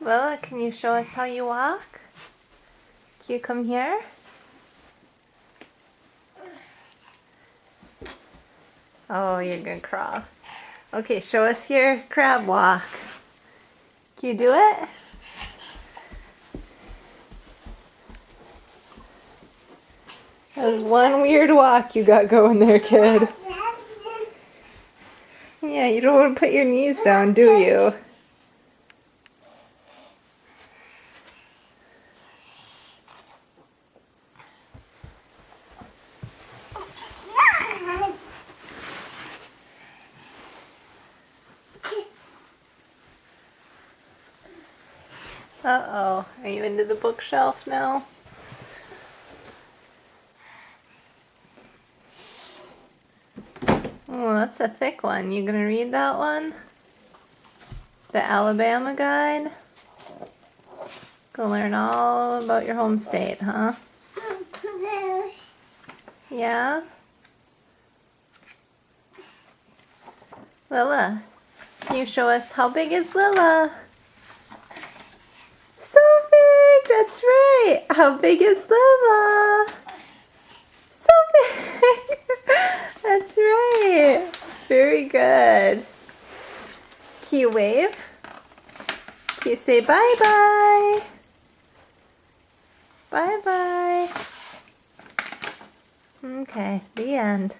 Lila, can you show us how you walk? Can you come here? Oh, you're gonna crawl. Okay, show us your crab walk. Can you do it? That was one weird walk you got going there, kid. Yeah, you don't want to put your knees down, do you? Uh-oh, are you into the bookshelf now? Oh, that's a thick one. You gonna read that one? The Alabama Guide? Go learn all about your home state, huh? Yeah? Lila, can you show us how big is Lila? So big, that's right. How big is Lila? So big. That's right. Very good. Can you wave? Can you say bye-bye? Bye-bye. Okay, the end.